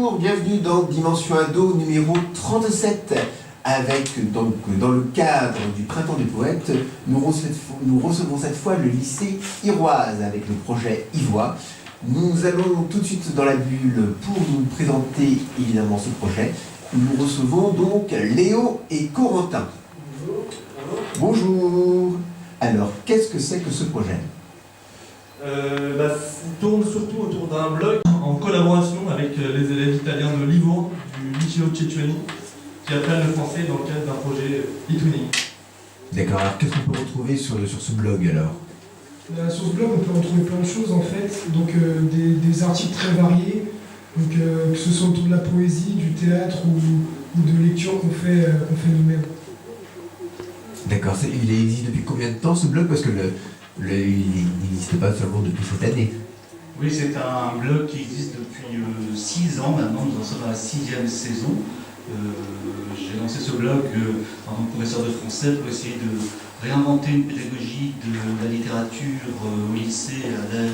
Bonjour, bienvenue dans Dimension Ado numéro 37. Avec, donc, dans le cadre du Printemps des Poètes, nous recevons cette fois le lycée Iroise avec le projet Ivoire. Nous allons tout de suite dans la bulle pour nous présenter évidemment ce projet. Nous recevons donc Léo et Corentin. Bonjour. Alors, qu'est-ce que c'est que ce projet ? Il tourne surtout autour d'un blog en collaboration avec les élèves italiens de Livourne, du Liceo Cecchini, qui apprennent le français dans le cadre d'un projet e-twinning. D'accord, alors qu'est-ce qu'on peut retrouver sur ce blog alors ? Sur ce blog, on peut retrouver plein de choses en fait, donc des articles très variés, donc, que ce soit autour de la poésie, du théâtre ou de lecture qu'on fait nous-mêmes. D'accord, il existe depuis combien de temps ce blog ? Parce que il n'existe pas seulement depuis cette année. Oui, c'est un blog qui existe depuis 6 ans maintenant, nous en sommes à la 6e saison. J'ai lancé ce blog en tant que professeur de français pour essayer de réinventer une pédagogie de la littérature au lycée à l'ère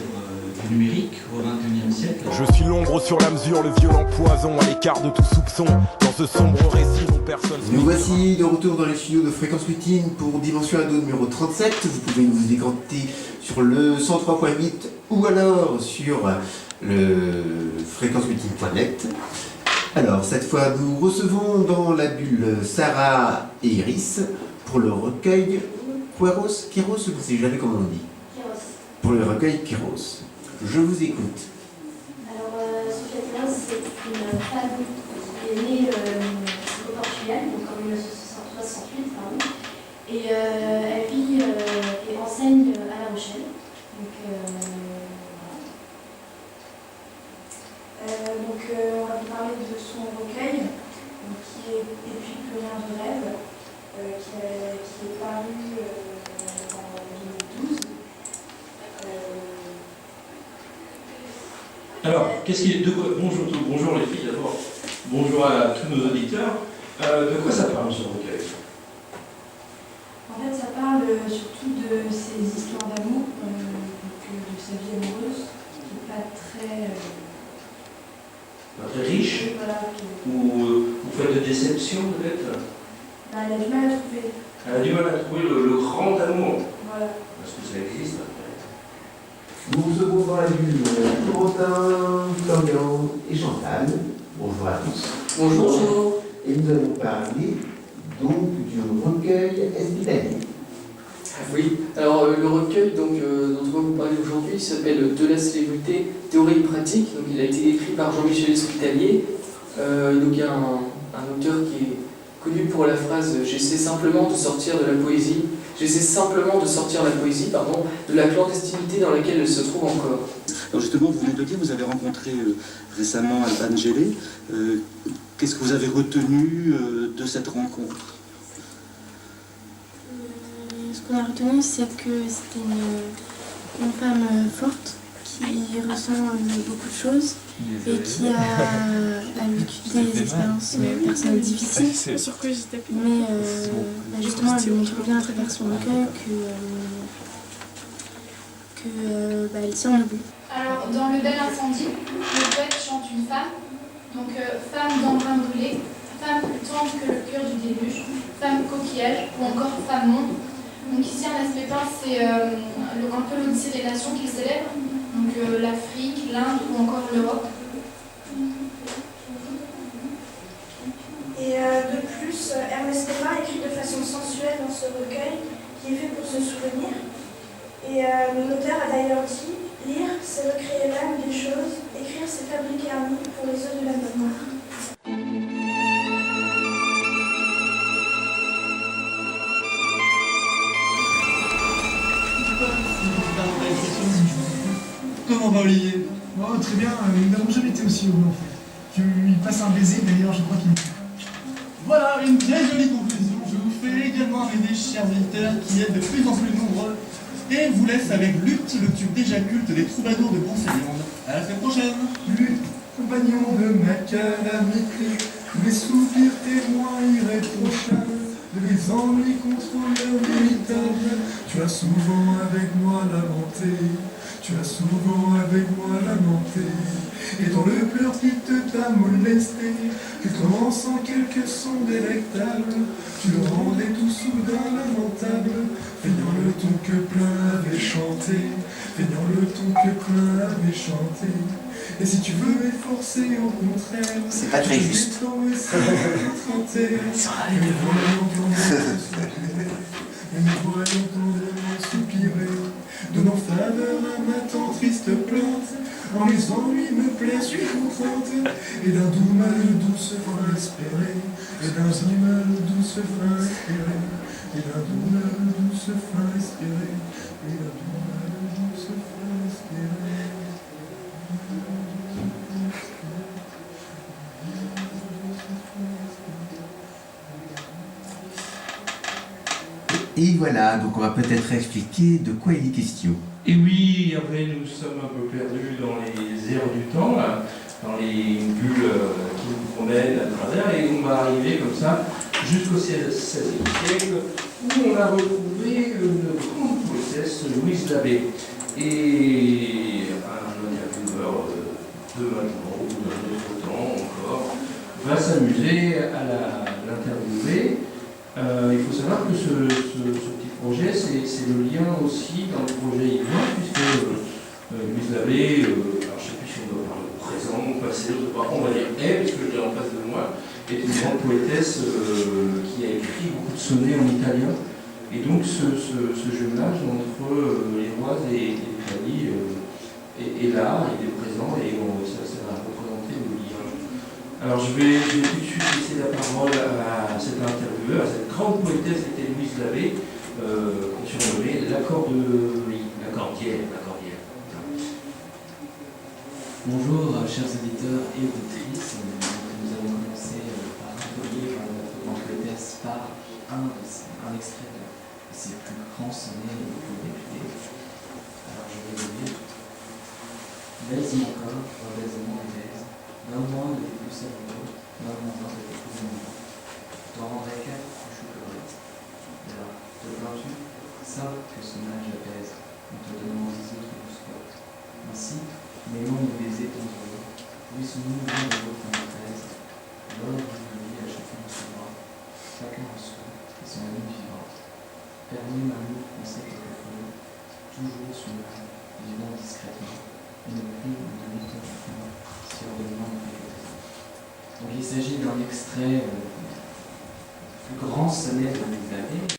du numérique au XXIe siècle. Je suis l'ombre sur la mesure, le violent poison à l'écart de tout soupçon. Dans ce sombre récit dont personne... Nous voici de retour dans les studios de Fréquence Mutine pour Dimension Ado numéro 37. Vous pouvez vous décanter sur le 103.8 ou alors sur le fréquencemutine.net. Alors, cette fois, nous recevons dans la bulle Sarah et Iris pour le recueil Kéros, je ne sais jamais comment on dit. Kéros. Pour le recueil Kéros. Je vous écoute. Alors, Sophia Kéros, c'est une femme qui est née au Portugal, donc en 1968, pardon. Et elle vit et enseigne à La Rochelle. Donc, on va vous parler de son recueil, qui est Et puis plus rien de rêve, qui est paru en 2012. Alors, bonjour les filles d'abord, bonjour à tous nos auditeurs. De quoi ça parle ce recueil ? En fait, ça parle surtout de ses histoires d'amour, de sa vie amoureuse, qui n'est pas très... Pas très riche ? Voilà, Ou fait de déception peut-être ? elle a du mal à trouver. Elle a du mal à trouver le grand amour. Voilà. Parce que ça existe. Nous recevons dans la bulle Corentin, Florian et Chantal. Bonjour à tous. Bonjour. Et nous allons parler donc du recueil hospitalier. Oui, alors le recueil dont on va vous parler aujourd'hui s'appelle De la célébrité, théorie et pratique. Donc, il a été écrit par Jean-Michel Hospitalier. Donc il y a un auteur qui est connu pour la phrase « J'essaie simplement de sortir de la poésie ». J'essaie simplement de sortir la poésie, de la clandestinité dans laquelle elle se trouve encore. Alors justement, vous venez de le dire, vous avez rencontré récemment Alban Gélé. Qu'est-ce que vous avez retenu de cette rencontre ? Ce qu'on a retenu, c'est que c'était une femme forte qui ressent beaucoup de choses et qui a vécu des expériences personnelles difficiles. Mais justement, elle montre bien à travers son recueil qu'elle tient debout. Alors, dans Le Bel Incendie, le poète chante une femme, donc femme d'embrun brûlé, femme plus tendre que le cœur du déluge, femme coquillage ou encore femme monde. Donc ici, un aspect peint, c'est un peu l'Odyssée des nations qu'il célèbre, donc l'Afrique, l'Inde ou encore l'Europe. Et de plus, Ernest Lema écrit de façon sensuelle dans ce recueil qui est fait pour se souvenir. Et l'auteur a d'ailleurs dit « Lire, c'est recréer l'âme des choses, écrire, c'est fabriquer un nid pour les œufs de la mémoire ». Comment va Olivier ? Oh, très bien, nous n'avons jamais été aussi heureux en fait. Il passe un baiser d'ailleurs, je crois qu'il... Voilà une très jolie conclusion. Je vous fais également rêver, chers auditeurs, qui êtes de plus en plus nombreux, et vous laisse avec Lutte, le tube déjà culte des troubadours de Brocéliande. À la semaine prochaine. Lutte, compagnon de ma calamité, mes soupirs témoins irréprochables, de mes ennuis contrôleurs véritables, tu as souvent avec moi lamenté. Tu as souvent avec moi lamenté, et dans le pleur qui t'a molesté, que commençant quelques sons délectables, tu le rendais tout soudain lamentable, feignant le ton que plein avait chanté, feignant le ton que plein avait chanté. Et si tu veux efforcer au contraire, c'est pas très juste. Et nous voyons tendrement soupirer, donnant faveur à ma tant triste plainte, en les ennuis me plaît, suis contente, et d'un doux mal douce fin espéré, et d'un doux mal douce fin espéré, et d'un doux mal douce fin espéré, et d'un doux mal douce fin espéré. Et voilà, donc on va peut-être expliquer de quoi il est question. Et oui, Hervé, nous sommes un peu perdus dans les airs du temps, là, dans les bulles qui nous promènent à travers, et on va arriver comme ça jusqu'au XVIe siècle, où on a retrouvé une grande poétesse, Louise Labbé. Et un intervieweur de maintenant, ou d'un autre temps encore, va s'amuser à l'interviewer. Il faut savoir que ce petit projet, c'est le lien aussi dans le projet Yvelin, puisque Louise Labbé, alors je ne sais plus si on doit parler au présent, au passé, on va dire elle, puisque je l'ai en face de moi, est une grande poétesse qui a écrit beaucoup de sonnets en italien. Et donc ce jumelage entre l'Héroise et l'Italie est là, il est présent, et ça va représenter le lien. Alors je vais tout de suite laisser la parole à cet intervieweur, à cette grande poétesse qui était Louise Labbé, qu'on surnommait l'accordière. Bonjour chers auditeurs et auditrices, nous allons commencer par introduire notre grande poétesse par un extrait de ses plus grands sonnets et plus réputés. Alors je vais le lire. Baise mon corps, rebaise-moi et baise. Donne-moi de tes plus savoureux, donne-moi de tes plus amoureux. T'en rendrai quatre plus chocolate. Là, te plains-tu? Ça que ce âge apaise, en te donnant 10 autres du spot. Ainsi, mêlons nos baisers tendrement, jouissons-nous l'un de l'autre en apaise. L'or d'une vie à chacun de son bras, chacun en soi et son amie vivante. Permis l'amour penser quelquefois, toujours sur l'âme, vivant discrètement, une prime de mi-temps si ordonnement de quelque temps. Donc il s'agit d'un extrait du plus grand sonnet de Louise Labbé.